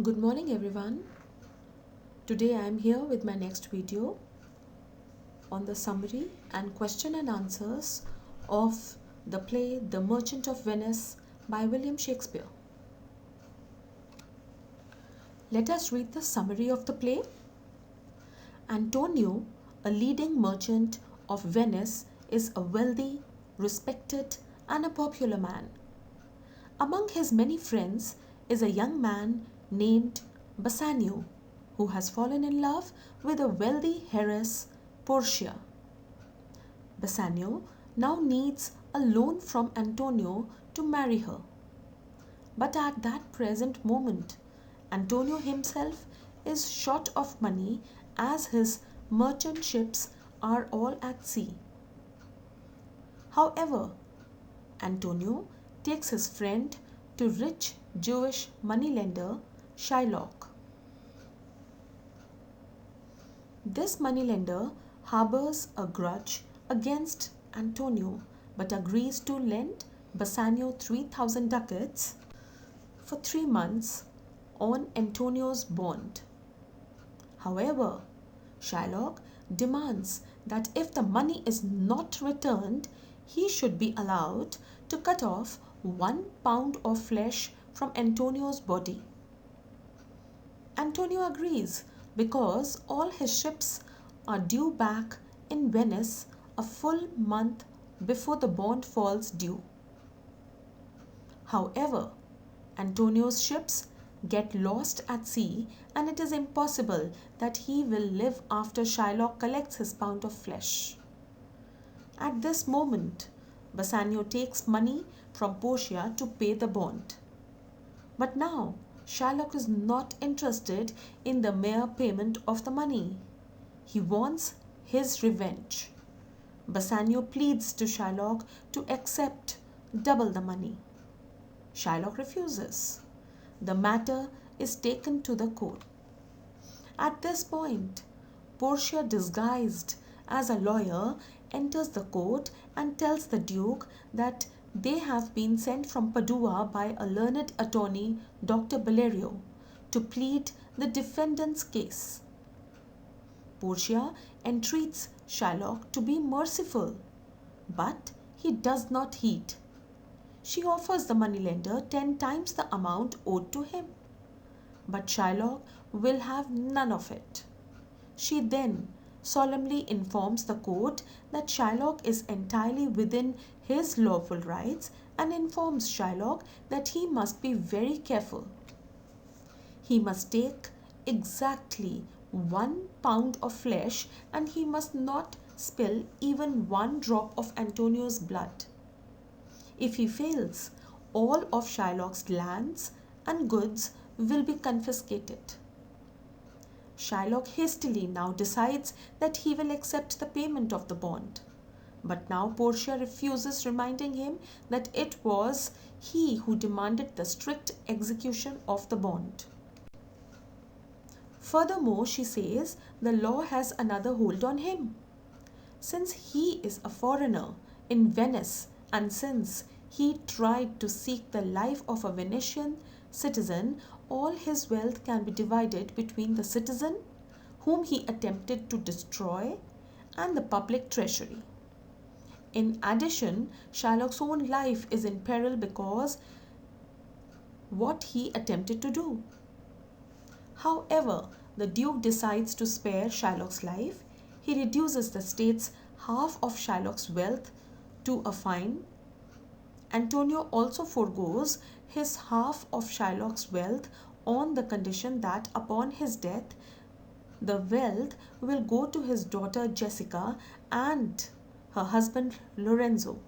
Good morning everyone. Today I am here with my next video on the summary and question and answers of the play The Merchant of Venice by William Shakespeare. Let us read the summary of the play. Antonio, a leading merchant of Venice, is a wealthy, respected and a popular man. Among his many friends is a young man named Bassanio, who has fallen in love with a wealthy heiress, Portia. Bassanio now needs a loan from Antonio to marry her. But at that present moment, Antonio himself is short of money as his merchant ships are all at sea. However, Antonio takes his friend to rich Jewish moneylender Shylock. This moneylender harbors a grudge against Antonio but agrees to lend Bassanio 3,000 ducats for 3 months on Antonio's bond. However, Shylock demands that if the money is not returned, he should be allowed to cut off 1 pound of flesh from Antonio's body. Antonio agrees because all his ships are due back in Venice a full month before the bond falls due. However, Antonio's ships get lost at sea and it is impossible that he will live after Shylock collects his pound of flesh. At this moment, Bassanio takes money from Portia to pay the bond. But now, Shylock is not interested in the mere payment of the money. He wants his revenge. Bassanio pleads to Shylock to accept double the money. Shylock refuses. The matter is taken to the court. At this point, Portia, disguised as a lawyer, enters the court and tells the Duke that they have been sent from Padua by a learned attorney, Dr. Bellerio, to plead the defendant's case. Portia entreats Shylock to be merciful, but he does not heed. She offers the moneylender 10 times the amount owed to him, but Shylock will have none of it. She then solemnly informs the court that Shylock is entirely within his lawful rights and informs Shylock that he must be very careful. He must take exactly 1 pound of flesh and he must not spill even 1 drop of Antonio's blood. If he fails, all of Shylock's lands and goods will be confiscated. Shylock hastily now decides that he will accept the payment of the bond. But now Portia refuses, reminding him that it was he who demanded the strict execution of the bond. Furthermore, she says the law has another hold on him. Since he is a foreigner in Venice and since he tried to seek the life of a Venetian citizen, all his wealth can be divided between the citizen whom he attempted to destroy and the public treasury. In addition, Shylock's own life is in peril because what he attempted to do. However, the Duke decides to spare Shylock's life. He reduces the state's half of Shylock's wealth to a fine. Antonio also forgoes his half of Shylock's wealth on the condition that upon his death, the wealth will go to his daughter Jessica and her husband Lorenzo.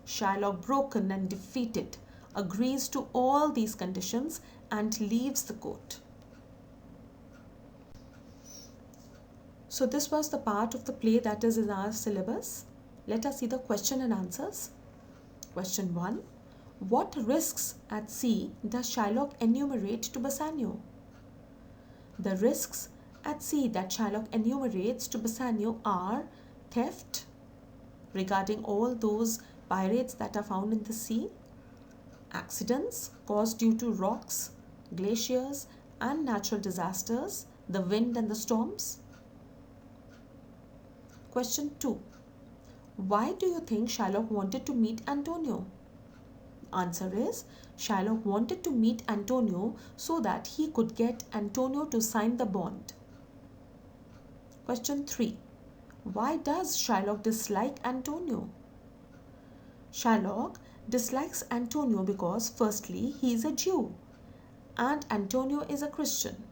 Shylock, broken and defeated, agrees to all these conditions and leaves the court. So this was the part of the play that is in our syllabus. Let us see the question and answers. Question 1. What risks at sea does Shylock enumerate to Bassanio? The risks at sea that Shylock enumerates to Bassanio are theft, regarding all those pirates that are found in the sea, accidents caused due to rocks, glaciers and natural disasters, the wind and the storms? Question 2. Why do you think Shylock wanted to meet Antonio? Answer is, Shylock wanted to meet Antonio so that he could get Antonio to sign the bond. Question 3. Why does Shylock dislike Antonio? Shylock dislikes Antonio because firstly, he is a Jew and Antonio is a Christian.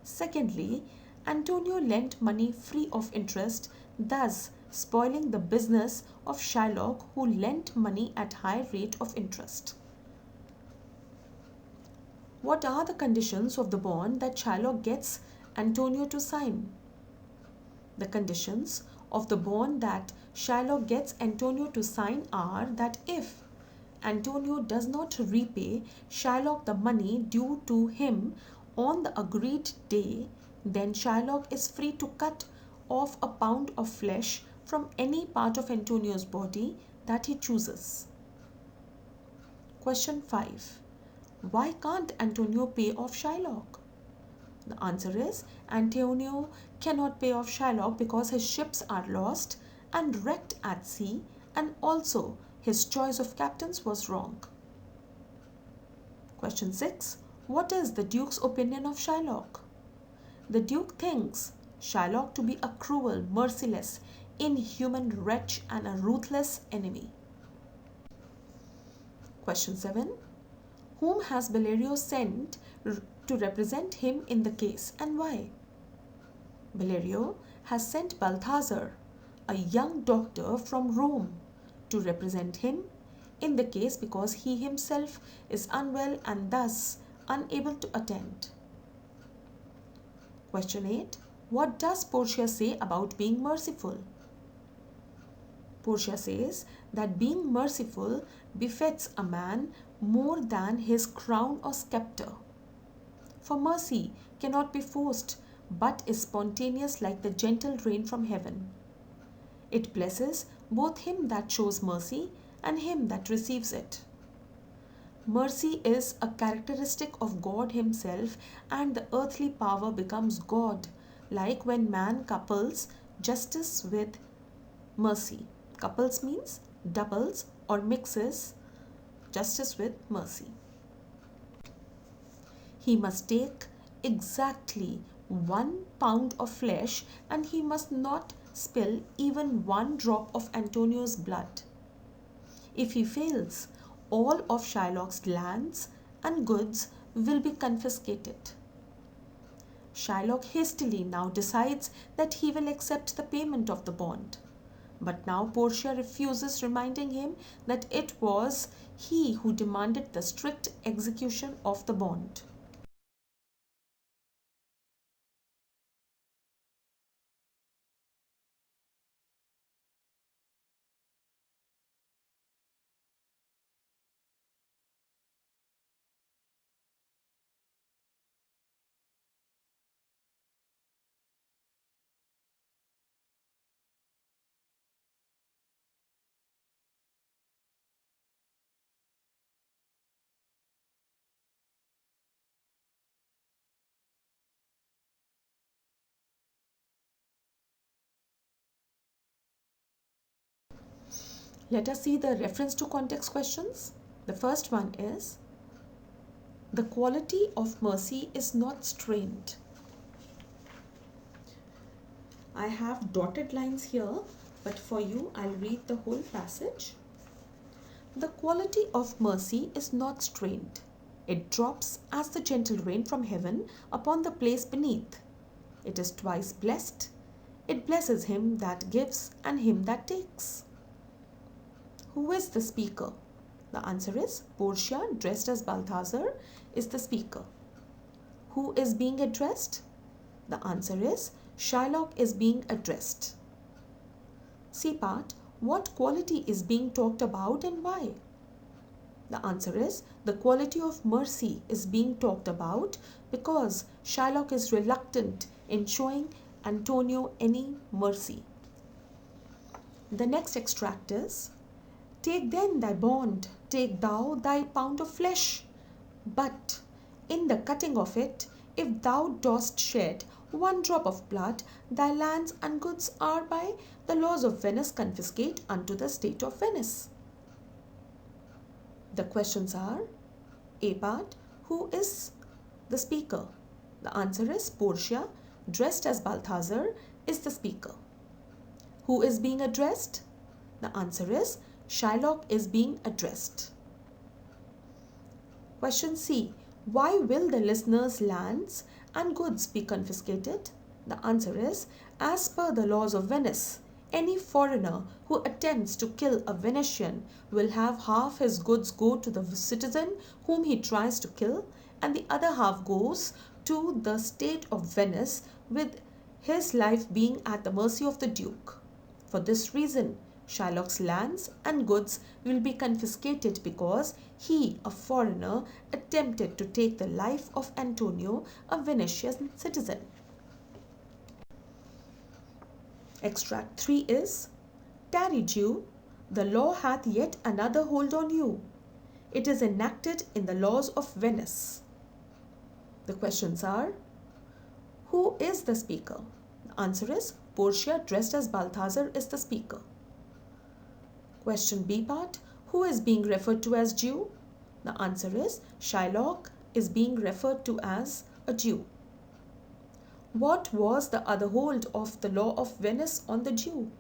Secondly, Antonio lent money free of interest, thus spoiling the business of Shylock, who lent money at high rate of interest. What are the conditions of the bond that Shylock gets Antonio to sign? The conditions of the bond that Shylock gets Antonio to sign are that if Antonio does not repay Shylock the money due to him on the agreed day, then Shylock is free to cut off a pound of flesh from any part of Antonio's body that he chooses. Question 5. Why can't Antonio pay off Shylock? The answer is, Antonio cannot pay off Shylock because his ships are lost and wrecked at sea, and also his choice of captains was wrong. Question 6. What is the Duke's opinion of Shylock? The Duke thinks Shylock to be a cruel, merciless, inhuman wretch and a ruthless enemy. Question 7. Whom has Bellerio sent to represent him in the case and why? Bellerio has sent Balthazar, a young doctor from Rome, to represent him in the case because he himself is unwell and thus unable to attend. Question 8. What does Portia say about being merciful? Portia says that being merciful befits a man more than his crown or scepter. For mercy cannot be forced, but is spontaneous like the gentle rain from heaven. It blesses both him that shows mercy and him that receives it. Mercy is a characteristic of God himself, and the earthly power becomes God, like when man couples justice with mercy. Couples means doubles or mixes justice with mercy. He must take exactly 1 pound of flesh, and he must not spill even 1 drop of Antonio's blood. If he fails, all of Shylock's lands and goods will be confiscated. Shylock hastily now decides that he will accept the payment of the bond. But now Portia refuses, reminding him that it was he who demanded the strict execution of the bond. Let us see the reference to context questions. The first one is, the quality of mercy is not strained. I have dotted lines here, but for you I'll read the whole passage. The quality of mercy is not strained. It drops as the gentle rain from heaven upon the place beneath. It is twice blessed. It blesses him that gives and him that takes. Who is the speaker? The answer is Portia, dressed as Balthazar, is the speaker. Who is being addressed? The answer is Shylock is being addressed. C part, what quality is being talked about and why? The answer is the quality of mercy is being talked about because Shylock is reluctant in showing Antonio any mercy. The next extract is, take then thy bond, take thou thy pound of flesh, but in the cutting of it, if thou dost shed one drop of blood, thy lands and goods are by the laws of Venice confiscate unto the state of Venice. The questions are: A part, who is the speaker? The answer is Portia, dressed as Balthazar, is the speaker. Who is being addressed? The answer is Shylock is being addressed. Question C. Why will the listeners' lands and goods be confiscated? The answer is, as per the laws of Venice, any foreigner who attempts to kill a Venetian will have half his goods go to the citizen whom he tries to kill, and the other half goes to the state of Venice, with his life being at the mercy of the Duke. For this reason, Shylock's lands and goods will be confiscated because he, a foreigner, attempted to take the life of Antonio, a Venetian citizen. Extract 3 is: Tarry, Jew, the law hath yet another hold on you. It is enacted in the laws of Venice. The questions are: Who is the speaker? The answer is Portia, dressed as Balthazar, is the speaker. Question B part, who is being referred to as Jew? The answer is Shylock is being referred to as a Jew. What was the other hold of the law of Venice on the Jew?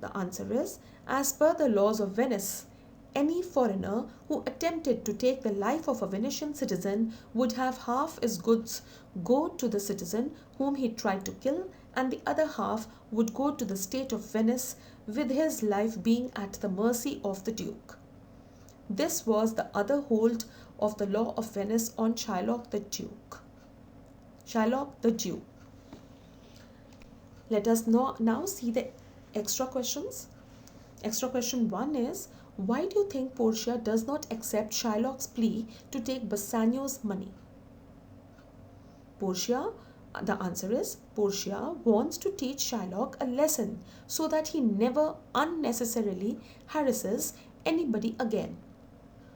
The answer is, as per the laws of Venice, any foreigner who attempted to take the life of a Venetian citizen would have half his goods go to the citizen whom he tried to kill, and the other half would go to the state of Venice, with his life being at the mercy of the Duke. This was the other hold of the law of Venice on Shylock the Duke. Shylock the Jew. Let us now see the extra questions. Extra question 1 is: why do you think Portia does not accept Shylock's plea to take Bassanio's money? The answer is Portia wants to teach Shylock a lesson so that he never unnecessarily harasses anybody again.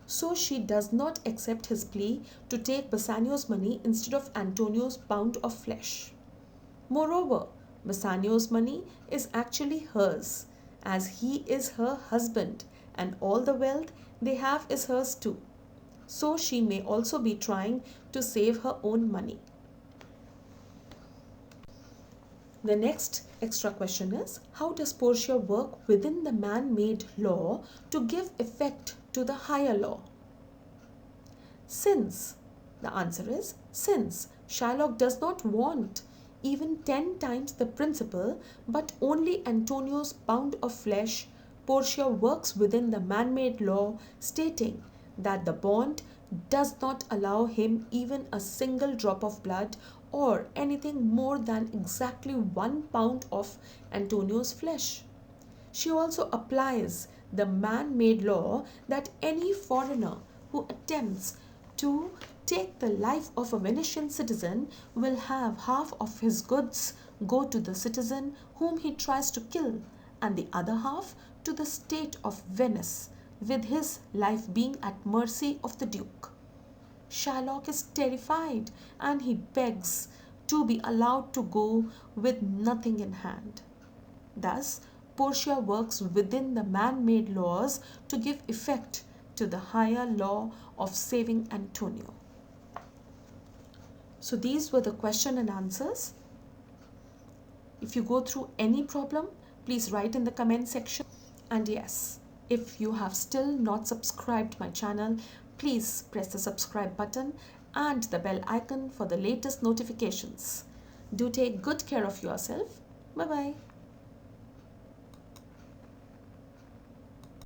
So she does not accept his plea to take Bassanio's money instead of Antonio's pound of flesh. Moreover, Bassanio's money is actually hers, as he is her husband, and all the wealth they have is hers too. So she may also be trying to save her own money. The next extra question is: how does Portia work within the man-made law to give effect to the higher law? Since Shylock does not want even 10 times the principal, but only Antonio's pound of flesh, Portia works within the man-made law, stating that the bond does not allow him even a single drop of blood or anything more than exactly 1 pound of Antonio's flesh. She also applies the man-made law that any foreigner who attempts to take the life of a Venetian citizen will have half of his goods go to the citizen whom he tries to kill, and the other half to the state of Venice, with his life being at mercy of the Duke. Shylock is terrified and he begs to be allowed to go with nothing in hand. Thus, Portia works within the man-made laws to give effect to the higher law of saving Antonio. So these were the question and answers. If you go through any problem, please write in the comment section. And yes, if you have still not subscribed my channel, please press the subscribe button and the bell icon for the latest notifications. Do take good care of yourself. Bye-bye.